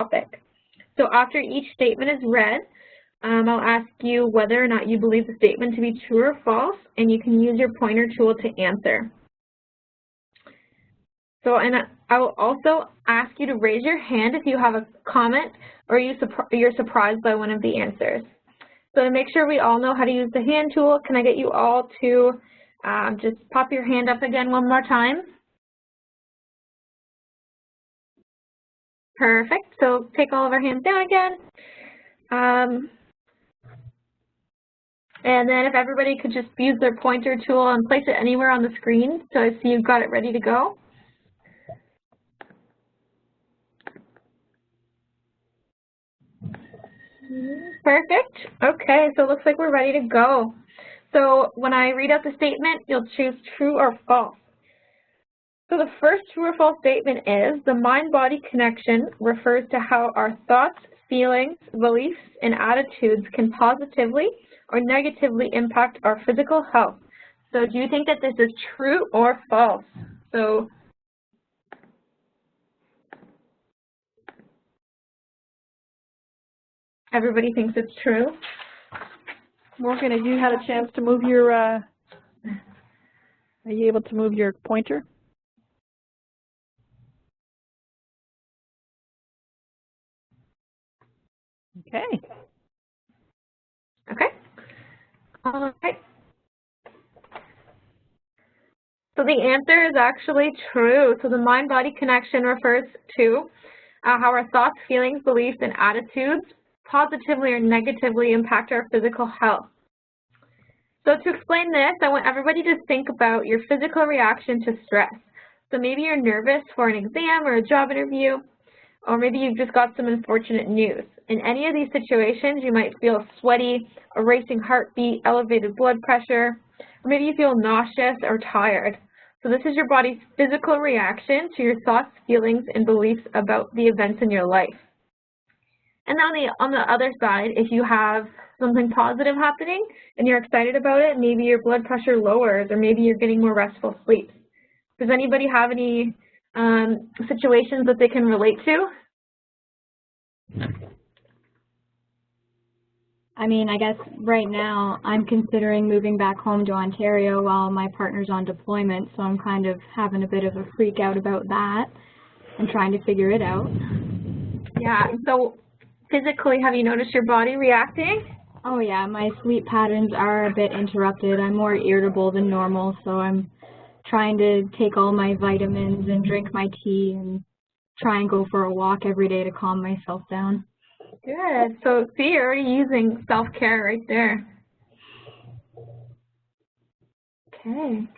topic. So after each statement is read, I'll ask you whether or not you believe the statement to be true or false, and you can use your pointer tool to answer. So, and I will also ask you to raise your hand if you have a comment or you're surprised by one of the answers. So to make sure we all know how to use the hand tool, can I get you all to just pop your hand up again one more time? Perfect. So take all of our hands down again. And then if everybody could just use their pointer tool and place it anywhere on the screen so I see you've got it ready to go. Perfect. Okay, so it looks like we're ready to go. So when I read out the statement, you'll choose true or false. So the first true or false statement is, the mind-body connection refers to how our thoughts, feelings, beliefs, and attitudes can positively or negatively impact our physical health. So do you think that this is true or false? So everybody thinks it's true. Morgan, have you had a chance to move your, are you able to move your pointer? Okay. Okay. All right. So the answer is actually true. So the mind-body connection refers to how our thoughts, feelings, beliefs, and attitudes positively or negatively impact our physical health. So to explain this, I want everybody to think about your physical reaction to stress. So maybe you're nervous for an exam or a job interview, or maybe you've just got some unfortunate news. In any of these situations, you might feel sweaty, a racing heartbeat, elevated blood pressure, or maybe you feel nauseous or tired. So this is your body's physical reaction to your thoughts, feelings, and beliefs about the events in your life. And on the other side, if you have something positive happening and you're excited about it, maybe your blood pressure lowers or maybe you're getting more restful sleep. Does anybody have any situations that they can relate to? I mean, I guess right now I'm considering moving back home to Ontario while my partner's on deployment, so I'm kind of having a bit of a freak out about that and trying to figure it out. Yeah, so physically, have you noticed your body reacting? Oh yeah, my sleep patterns are a bit interrupted. I'm more irritable than normal, so I'm trying to take all my vitamins and drink my tea and try and go for a walk every day to calm myself down. Good. So see, you're already using self-care right there. Okay.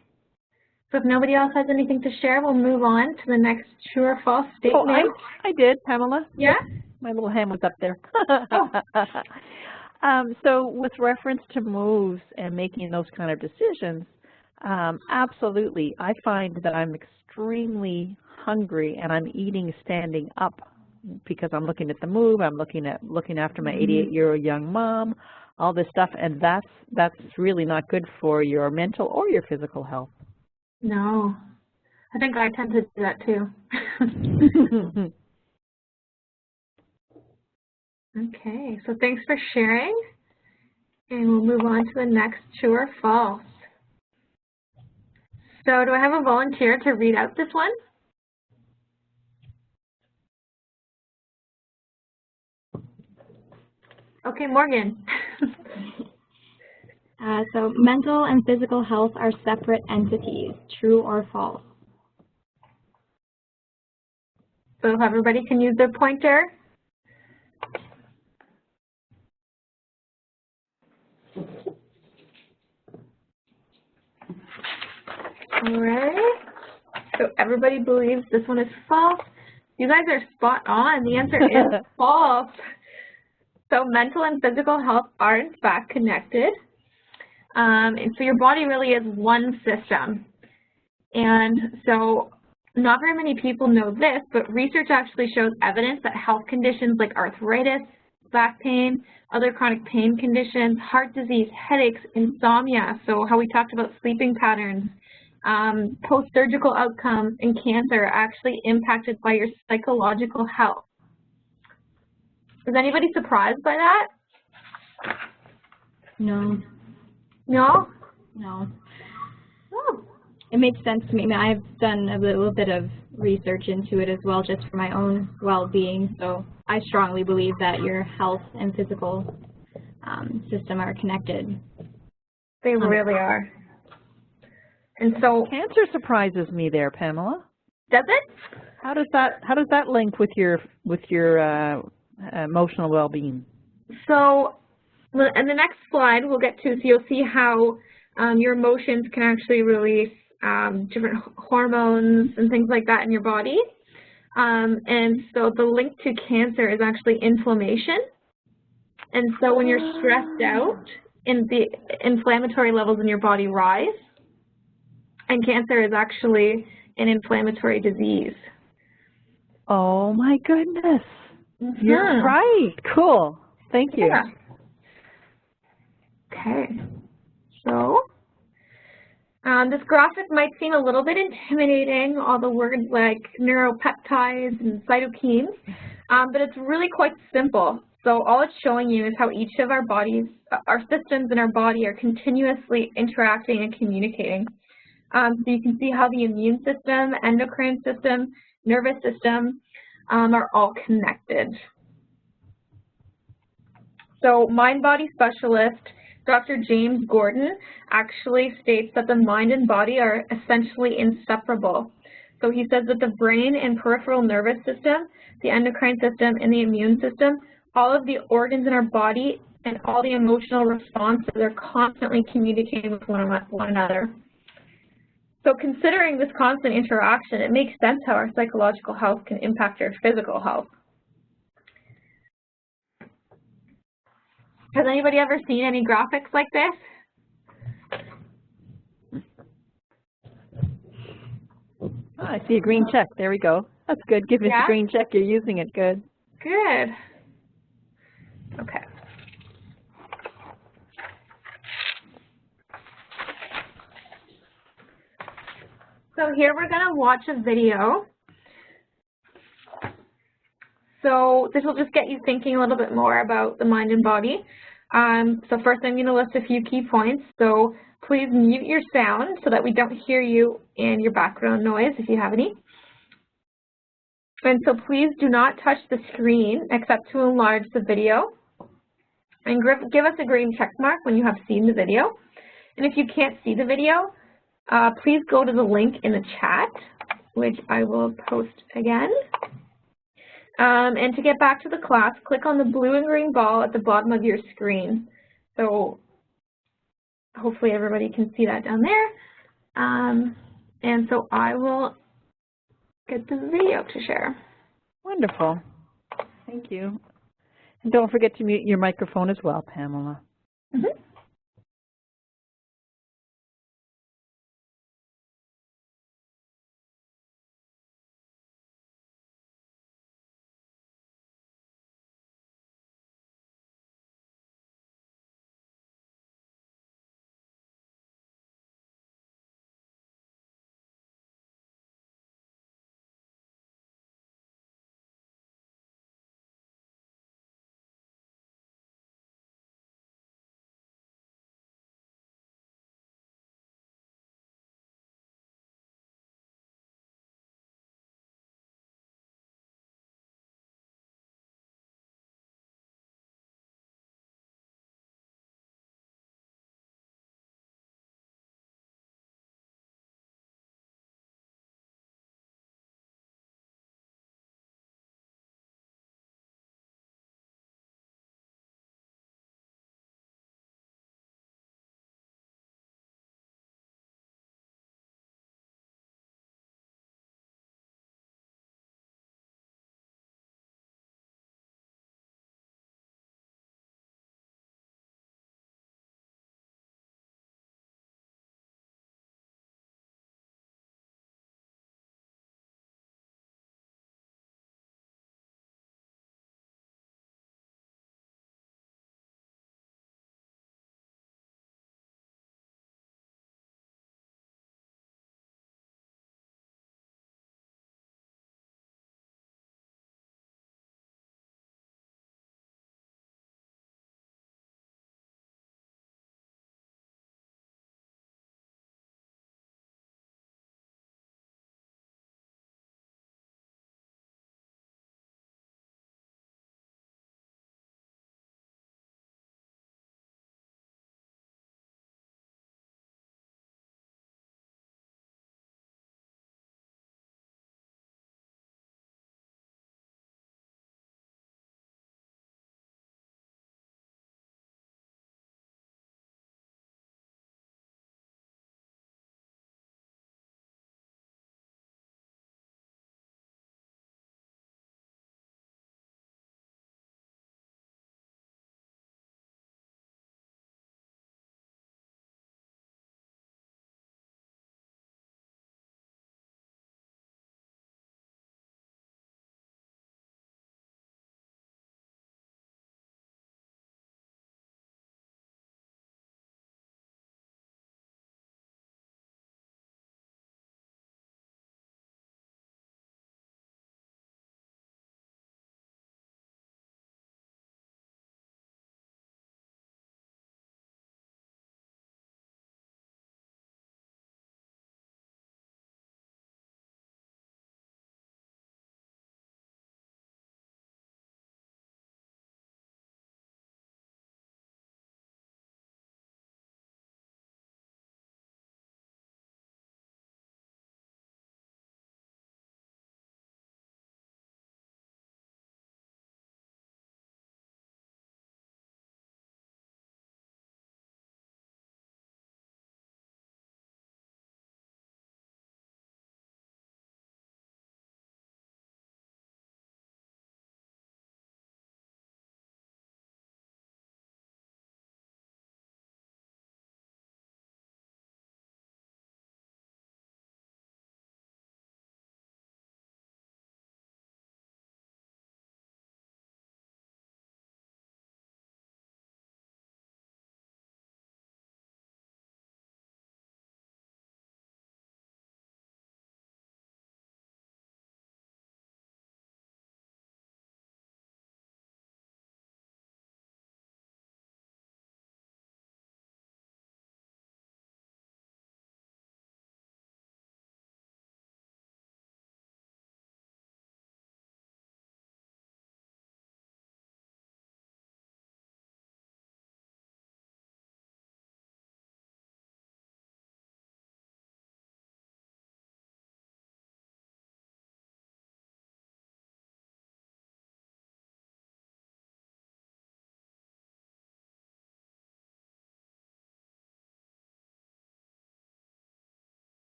So if nobody else has anything to share, we'll move on to the next true or false statement. Oh, I did, Pamela. Yeah? My little hand was up there. Oh. So with reference to moves and making those kind of decisions, absolutely. I find that I'm extremely hungry and I'm eating standing up because I'm looking at the move, I'm looking after my 88-year-old young mom, all this stuff, and that's really not good for your mental or your physical health. No. I think I tend to do that too. Okay, so thanks for sharing. And we'll move on to the next true or false. So do I have a volunteer to read out this one? Okay, Morgan. So mental and physical health are separate entities, true or false? So if everybody can use their pointer. All right. So everybody believes this one is false. You guys are spot on. The answer is false. So mental and physical health are in fact connected. And so your body really is one system. And so not very many people know this, but research actually shows evidence that health conditions like arthritis, back pain, other chronic pain conditions, heart disease, headaches, insomnia, so how we talked about sleeping patterns, post-surgical outcomes, and cancer are actually impacted by your psychological health. Is anybody surprised by that? No. No? No. Oh. It makes sense to me. I mean, I've done a little bit of research into it as well, just for my own well-being. So I strongly believe that your health and physical system are connected. They really are. And so, Cancer surprises me there, Pamela. does it? How does that link with your emotional well-being? So, in the next slide we'll get to, so you'll see how your emotions can actually release different hormones and things like that in your body. And so the link to cancer is actually inflammation. And so when you're stressed out, the inflammatory levels in your body rise. And cancer is actually an inflammatory disease. Oh my goodness. You're right. Cool. Thank you. Yeah. Okay. So this graphic might seem a little bit intimidating, all the words like neuropeptides and cytokines, but it's really quite simple. So all it's showing you is how each of our bodies, our systems in our body are continuously interacting and communicating. So you can see how the immune system, endocrine system, nervous system are all connected. So mind-body specialist Dr. James Gordon actually states that the mind and body are essentially inseparable. So he says that the brain and peripheral nervous system, the endocrine system, and the immune system, all of the organs in our body and all the emotional responses are constantly communicating with one another. So considering this constant interaction, it makes sense how our psychological health can impact our physical health. Has anybody ever seen any graphics like this? Oh, I see a green check. There we go. That's good. Give us a green check. You're using it. Good. Good. Okay. So here we're going to watch a video. So this will just get you thinking a little bit more about the mind and body. So first I'm going to list a few key points. So please mute your sound so that we don't hear you and your background noise if you have any. And so please do not touch the screen except to enlarge the video. And give us a green check mark when you have seen the video. And if you can't see the video, please go to the link in the chat, which I will post again. And to get back to the class, click on the blue and green ball at the bottom of your screen. So hopefully everybody can see that down there. And so I will get the video to share. Wonderful. Thank you. And don't forget to mute your microphone as well, Pamela. Mm-hmm.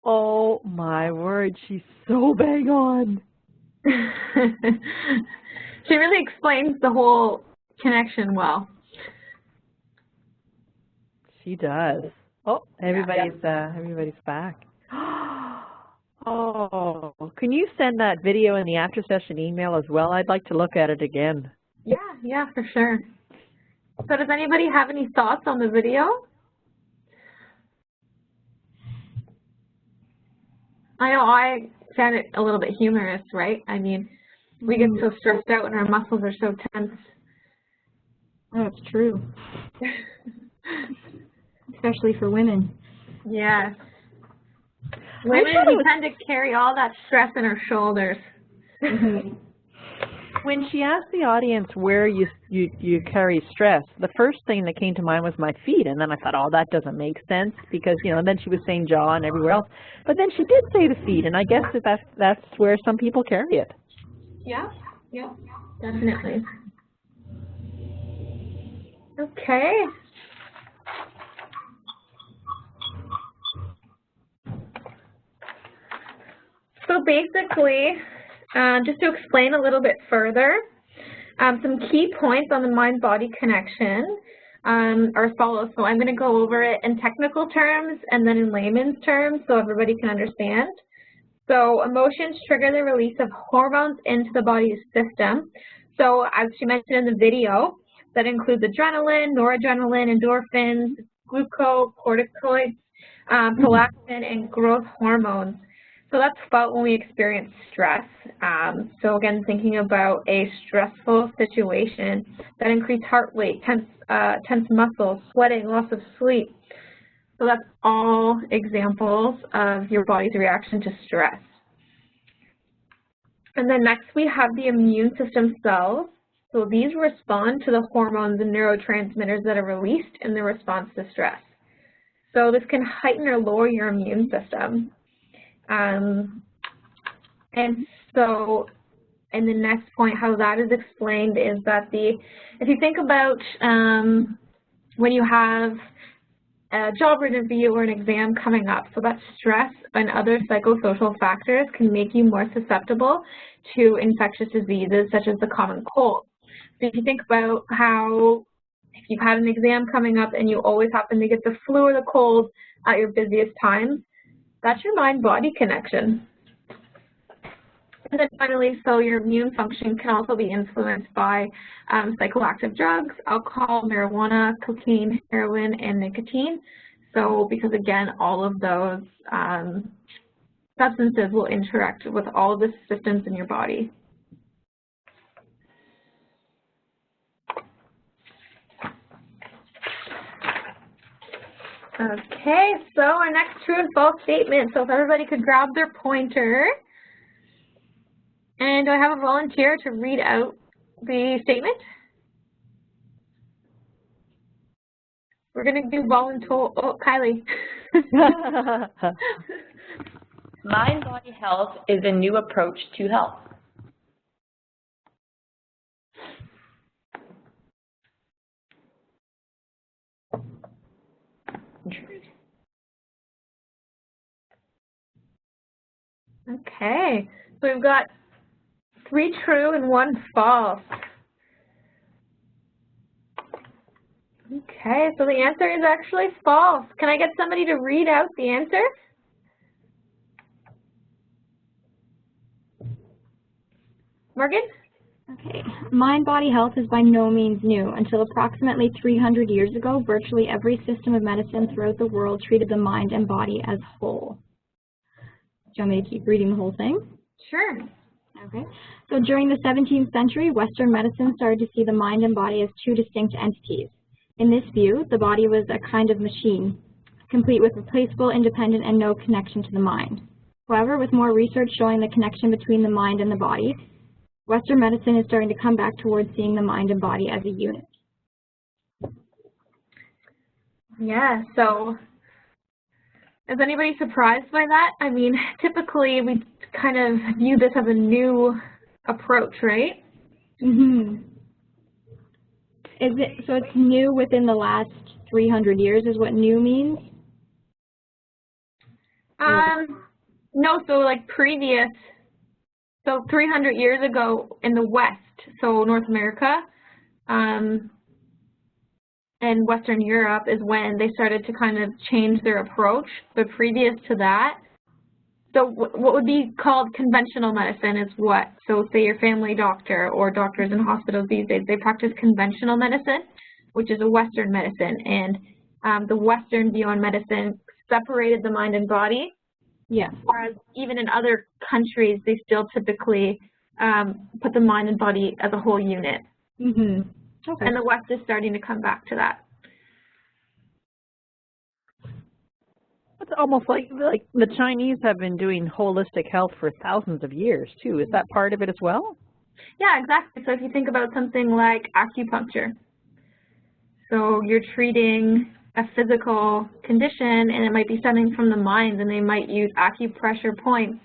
Oh my word, she's so bang on. She really explains the whole connection well. She does. Oh, everybody's back. Oh, can you send that video in the after session email as well? I'd like to look at it again. Yeah, for sure. So does anybody have any thoughts on the video? I know I found it a little bit humorous, right? I mean, we get so stressed out and our muscles are so tense. That's true. Especially for women. Yeah. Women, we tend to carry all that stress in our shoulders. When she asked the audience where you carry stress, the first thing that came to mind was my feet, and then I thought, oh, that doesn't make sense because, you know, and then she was saying jaw and everywhere else. But then she did say the feet, and I guess that's where some people carry it. Yeah, definitely. Okay. So basically, just to explain a little bit further, some key points on the mind-body connection are as follows. So I'm going to go over it in technical terms and then in layman's terms so everybody can understand. So emotions trigger the release of hormones into the body's system. So as she mentioned in the video, that includes adrenaline, noradrenaline, endorphins, glucocorticoids, prolactin, and growth hormones. So that's felt when we experience stress. So again, thinking about a stressful situation that increased heart rate, tense muscles, sweating, loss of sleep. So that's all examples of your body's reaction to stress. And then next we have the immune system cells. So these respond to the hormones and neurotransmitters that are released in the response to stress. So this can heighten or lower your immune system. And so in the next point, how that is explained is that if you think about when you have a job interview or an exam coming up, so that stress and other psychosocial factors can make you more susceptible to infectious diseases such as the common cold. So if you think about how if you've had an exam coming up and you always happen to get the flu or the cold at your busiest times, that's your mind-body connection. And then finally, so your immune function can also be influenced by psychoactive drugs, alcohol, marijuana, cocaine, heroin, and nicotine. So because again, all of those substances will interact with all of the systems in your body. Okay, so our next true and false statement. So if everybody could grab their pointer. And do I have a volunteer to read out the statement? We're going to do volunteer. Oh, Kylie. Mind-body health is a new approach to health. Okay, so we've got 3 true and 1 false. Okay, so the answer is actually false. Can I get somebody to read out the answer? Morgan? Okay. Mind-body health is by no means new. Until approximately 300 years ago, virtually every system of medicine throughout the world treated the mind and body as whole. Do you want me to keep reading the whole thing? Sure. Okay. So during the 17th century, Western medicine started to see the mind and body as 2 distinct entities. In this view, the body was a kind of machine, complete with replaceable, independent, and no connection to the mind. However, with more research showing the connection between the mind and the body, Western medicine is starting to come back towards seeing the mind and body as a unit. Yeah, so is anybody surprised by that? I mean, typically we kind of view this as a new approach, right? Mm-hmm. So it's new within the last 300 years is what new means? No, so like previous, so 300 years ago in the West, so North America, and Western Europe is when they started to kind of change their approach. But previous to that, so what would be called conventional medicine is what? So say your family doctor or doctors in hospitals these days, they practice conventional medicine, which is a Western medicine. And the Western view on medicine separated the mind and body. Yeah. Whereas even in other countries, they still typically put the mind and body as a whole unit. Mhm. Okay. And the West is starting to come back to that. It's almost like the Chinese have been doing holistic health for thousands of years too. Is that part of it as well? Yeah, exactly. So if you think about something like acupuncture, so you're treating a physical condition and it might be stemming from the mind, and they might use acupressure points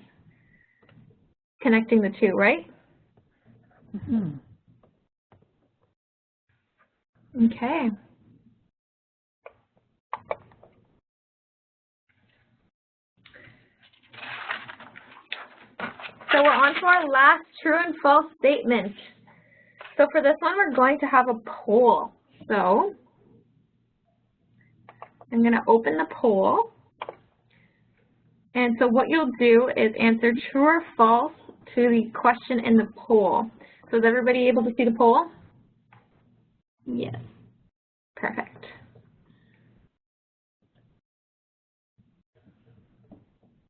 connecting the two, right? Mm-hmm. Okay. So we're on to our last true and false statement. So for this one, we're going to have a poll. So I'm going to open the poll. And so what you'll do is answer true or false to the question in the poll. So is everybody able to see the poll? Yes. Perfect.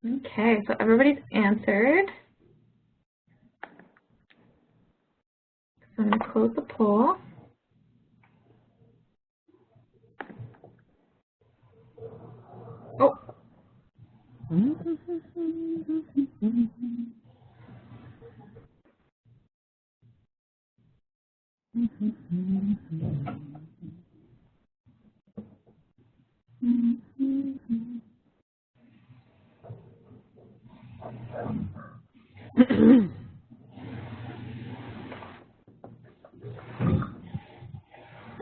Okay, so everybody's answered. So I'm going to close the poll. Oh.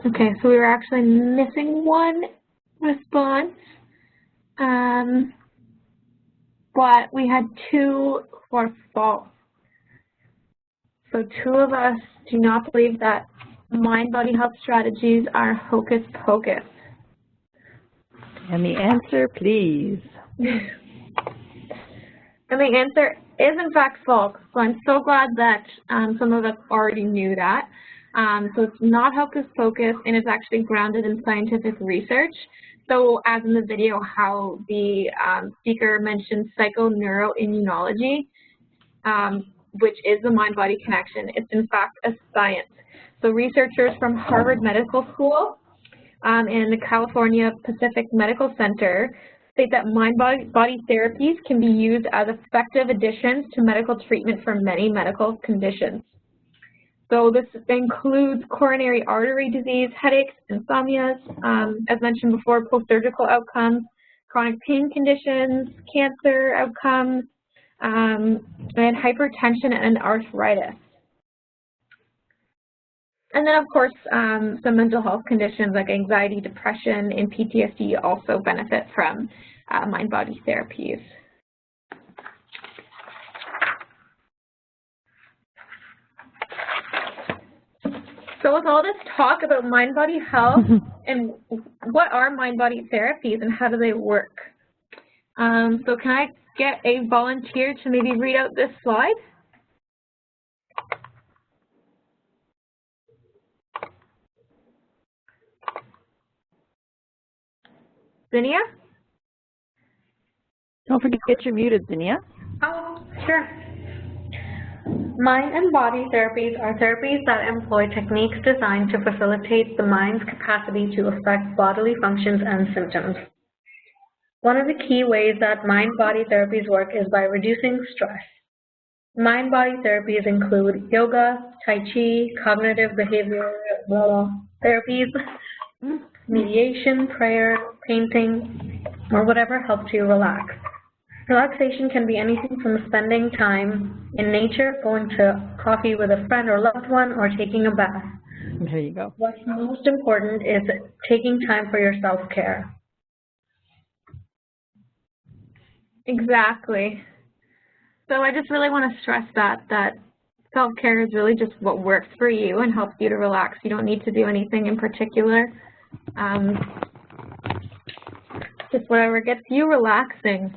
Okay, so we were actually missing one response, but we had two for false. So two of us do not believe that mind-body health strategies are hocus pocus. And the answer, please. And the answer is in fact false. So I'm so glad that some of us already knew that. So it's not hocus pocus, and it's actually grounded in scientific research. So as in the video, how the speaker mentioned psychoneuroimmunology, which is the mind-body connection. It's in fact a science. So researchers from Harvard Medical School and the California Pacific Medical Center state that mind-body therapies can be used as effective additions to medical treatment for many medical conditions. So this includes coronary artery disease, headaches, insomnias, as mentioned before, post-surgical outcomes, chronic pain conditions, cancer outcomes, and hypertension and arthritis. And then, of course, some mental health conditions like anxiety, depression, and PTSD also benefit from mind-body therapies. So with all this talk about mind-body health and what are mind-body therapies and how do they work? So can I get a volunteer to maybe read out this slide? Zinnia? Don't forget to get your muted, Zinnia. Oh, sure. Mind and body therapies are therapies that employ techniques designed to facilitate the mind's capacity to affect bodily functions and symptoms. One of the key ways that mind-body therapies work is by reducing stress. Mind-body therapies include yoga, tai chi, cognitive behavioral therapies, mediation, prayer, painting, or whatever helps you relax. Relaxation can be anything from spending time in nature, going to coffee with a friend or loved one, or taking a bath. There you go. What's most important is taking time for your self-care. Exactly. So I just really want to stress that self-care is really just what works for you and helps you to relax. You don't need to do anything in particular. Just whatever gets you relaxing.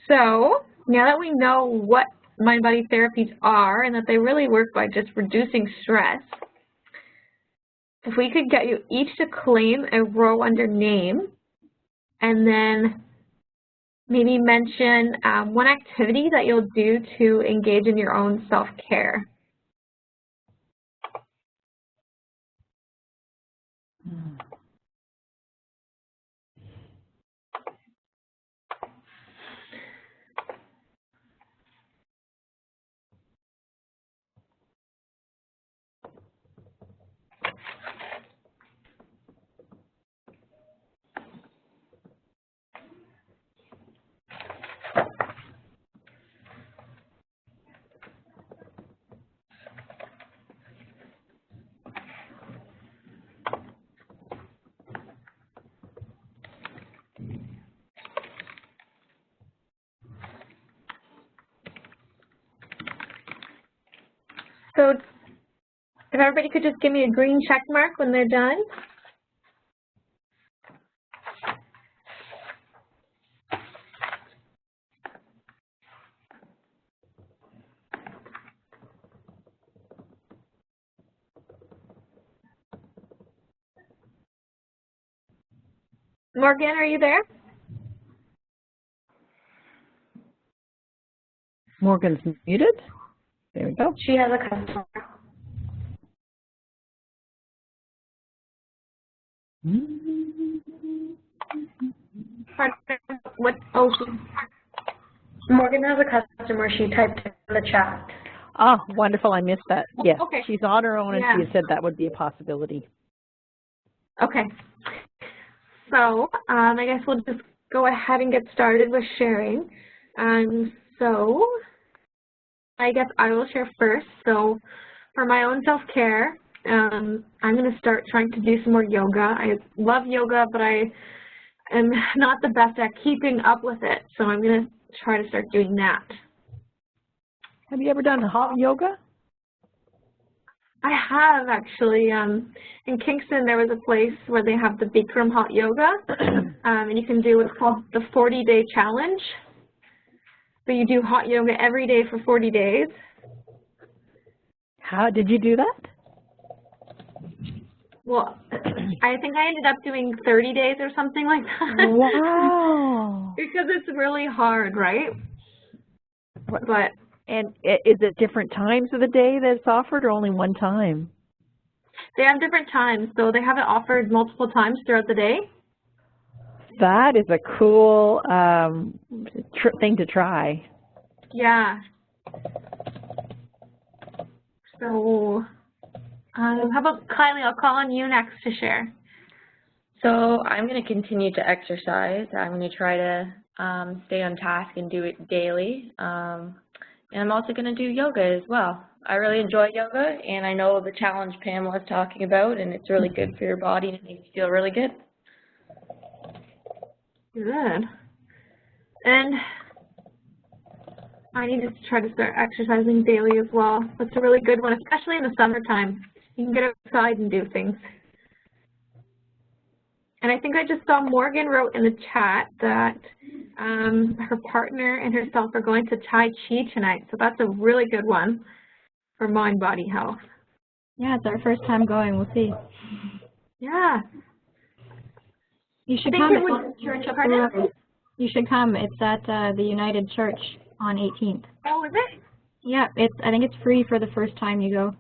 So now that we know what mind-body therapies are and that they really work by just reducing stress, if we could get you each to claim a row under name and then maybe mention one activity that you'll do to engage in your own self-care. So if everybody could just give me a green check mark when they're done. Morgan, are you there? Morgan's muted. There we go. She has a customer. What? Oh, Morgan has a customer. She typed in the chat. Oh, wonderful. I missed that. Yes, okay. She's on her own, and Yeah. she said that would be a possibility. Okay. So I guess we'll just go ahead and get started with sharing. So I guess I will share first. So for my own self-care, I'm going to start trying to do some more yoga. I love yoga, but I am not the best at keeping up with it. So I'm going to try to start doing that. Have you ever done hot yoga? I have actually. In Kingston, there was a place where they have the Bikram hot yoga, and you can do what's called the 40-day challenge. So you do hot yoga every day for 40 days. How did you do that? Well, I think I ended up doing 30 days or something like that. Wow. Because it's really hard, right? But And is it different times of the day that it's offered, or only one time? they have different times, so they have it offered multiple times throughout the day. That is a cool thing to try. Yeah. So, how about Kylie? I'll call on you next to share. So I'm going to continue to exercise. I'm going to try to stay on task and do it daily. And I'm also going to do yoga as well. I really enjoy yoga, and I know the challenge Pamela is talking about, and it's really good for your body, and it makes you feel really good. Good. And I need to try to start exercising daily as well. That's a really good one, especially in the summertime. You can get outside and do things. And I think I just saw Morgan wrote in the chat that her partner and herself are going to Tai Chi tonight. So that's a really good one for mind-body health. Yeah, it's our first time going. We'll see. Yeah. You should I come. think it was, You should come. It's at the United Church on 18th. Oh, is it? Yeah, I think it's free for the first time you go.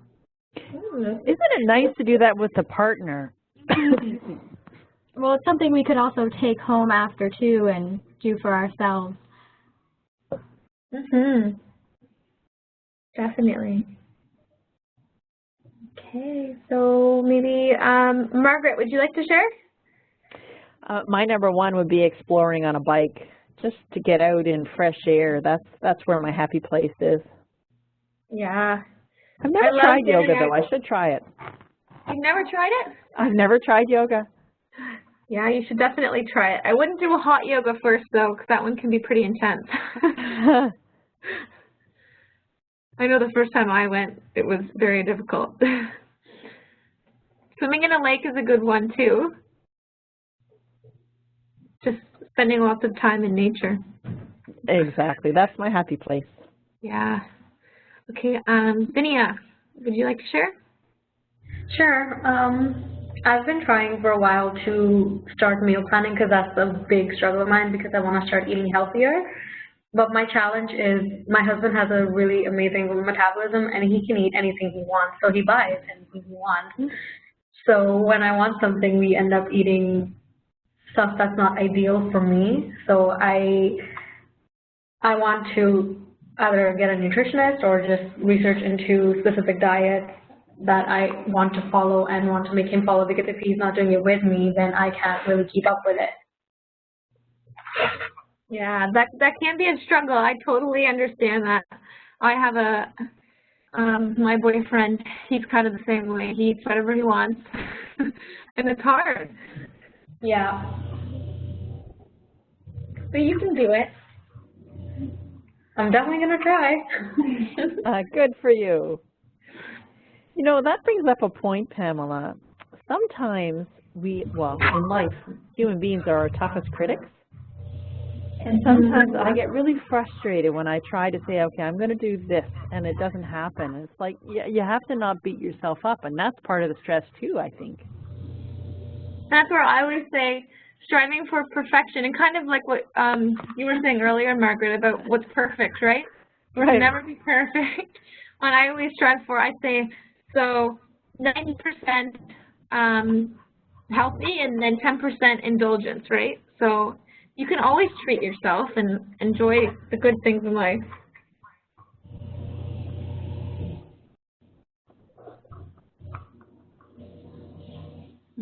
Isn't it nice to do that with a partner? Well, it's something we could also take home after too and do for ourselves. Definitely. Okay, so maybe Margaret, would you like to share? My number one would be exploring on a bike, just to get out in fresh air. That's where my happy place is. Yeah. I've never tried yoga though. I should try it. You've never tried it? I've never tried yoga. Yeah, you should definitely try it. I wouldn't do a hot yoga first, though, because that one can be pretty intense. I know the first time I went, it was very difficult. Swimming in a lake is a good one, too. Just spending lots of time in nature. Exactly. That's my happy place. Yeah. Okay, Vinia, would you like to share? Sure. I've been trying for a while to start meal planning because that's a big struggle of mine because I want to start eating healthier. But my challenge is my husband has a really amazing metabolism and he can eat anything he wants. So he buys anything he wants. So when I want something, we end up eating stuff that's not ideal for me. So I want to either get a nutritionist or just research into specific diets that I want to follow and want to make him follow, because if he's not doing it with me, then I can't really keep up with it. Yeah, that can be a struggle. I totally understand that. I have my boyfriend, he's kind of the same way. He eats whatever he wants, and it's hard. Yeah. But you can do it. I'm definitely going to try. Good for you. You know, that brings up a point, Pamela. Sometimes in life, human beings are our toughest critics. And sometimes I get really frustrated when I try to say, okay, I'm going to do this, and it doesn't happen. It's like, you have to not beat yourself up, and that's part of the stress too, I think. That's where I always say striving for perfection, and kind of like what you were saying earlier, Margaret, about what's perfect, right? You can never be perfect. When I always strive for, I say, so 90% healthy and then 10% indulgence, right? So you can always treat yourself and enjoy the good things in life.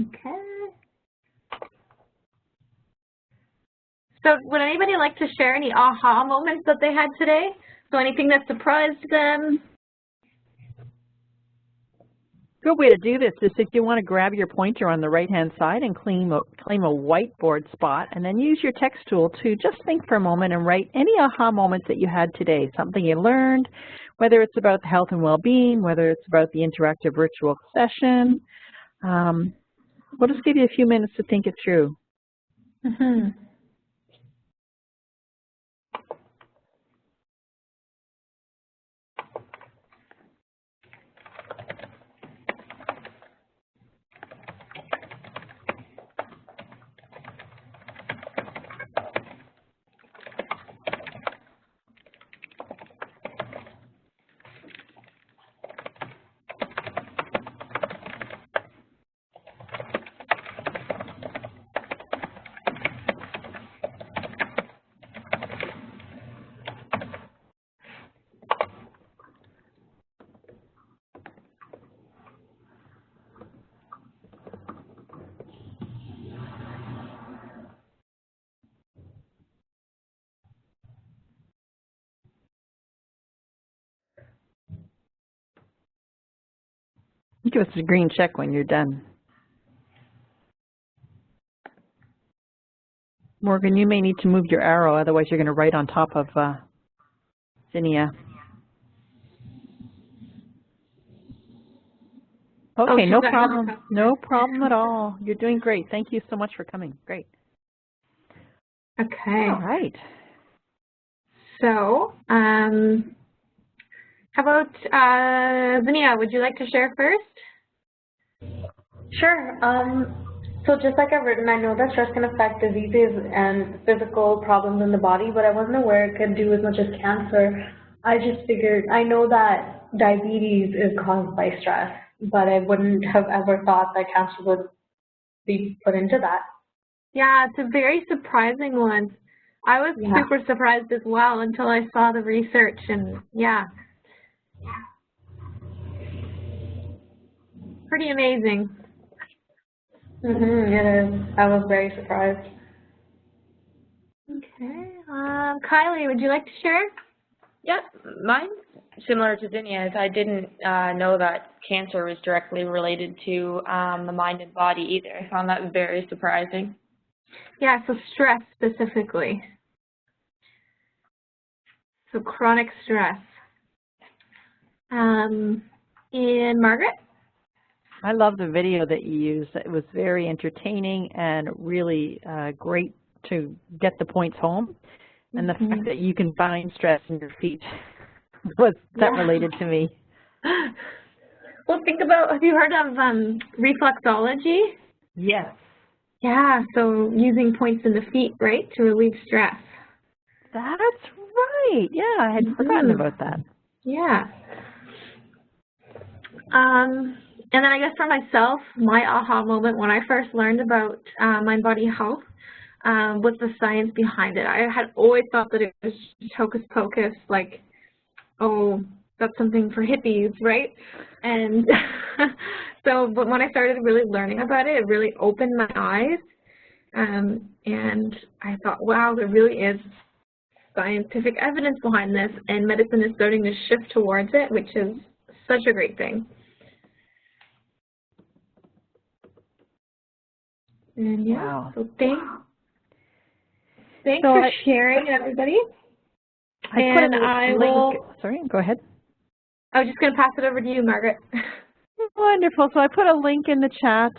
Okay. So would anybody like to share any aha moments that they had today? So anything that surprised them? Good way to do this is if you want to grab your pointer on the right-hand side and claim a whiteboard spot, and then use your text tool to just think for a moment and write any aha moments that you had today, something you learned, whether it's about health and well-being, whether it's about the interactive virtual session. We'll just give you a few minutes to think it through. Give us a green check when you're done. Morgan, you may need to move your arrow, otherwise you're going to write on top of Zinnia. Okay, no problem. No problem at all. You're doing great. Thank you so much for coming. Great. Okay. All right. So, how about Zinnia, would you like to share first? Sure. So just like I've written, I know that stress can affect diseases and physical problems in the body, but I wasn't aware it could do as much as cancer. I just figured, I know that diabetes is caused by stress, but I wouldn't have ever thought that cancer would be put into that. Yeah, it's a very surprising one. I was super surprised as well until I saw the research, and pretty amazing. It is. I was very surprised. Okay. Kylie, would you like to share? Yeah, mine's similar to Zinnia's. I didn't know that cancer was directly related to the mind and body either. I found that very surprising. Yeah, so stress specifically. So chronic stress. And Margaret? I love the video that you used. It was very entertaining and really great to get the points home. And the fact that you can find stress in your feet was that related to me. Well, think about, have you heard of reflexology? Yes. Yeah, so using points in the feet, right, to relieve stress. That's right. Yeah, I had forgotten about that. Yeah. And then I guess for myself, my aha moment when I first learned about mind-body health was the science behind it. I had always thought that it was just hocus pocus, like, oh, that's something for hippies, right? And so, but when I started really learning about it, it really opened my eyes. And I thought, wow, there really is scientific evidence behind this, and medicine is starting to shift towards it, which is such a great thing. And yeah, Wow. so thanks for sharing, everybody. Sorry, go ahead. I was just going to pass it over to you, Margaret. Wonderful. So I put a link in the chat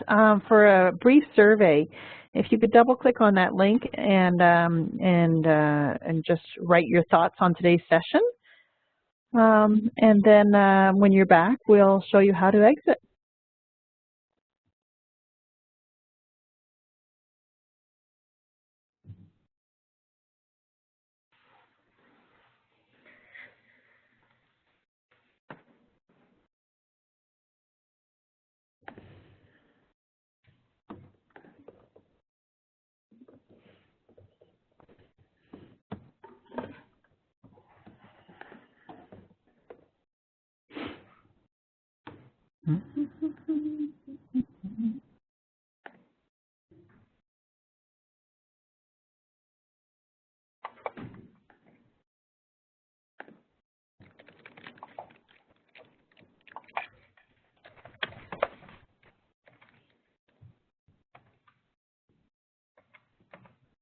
for a brief survey. If you could double click on that link and just write your thoughts on today's session. And then when you're back, we'll show you how to exit.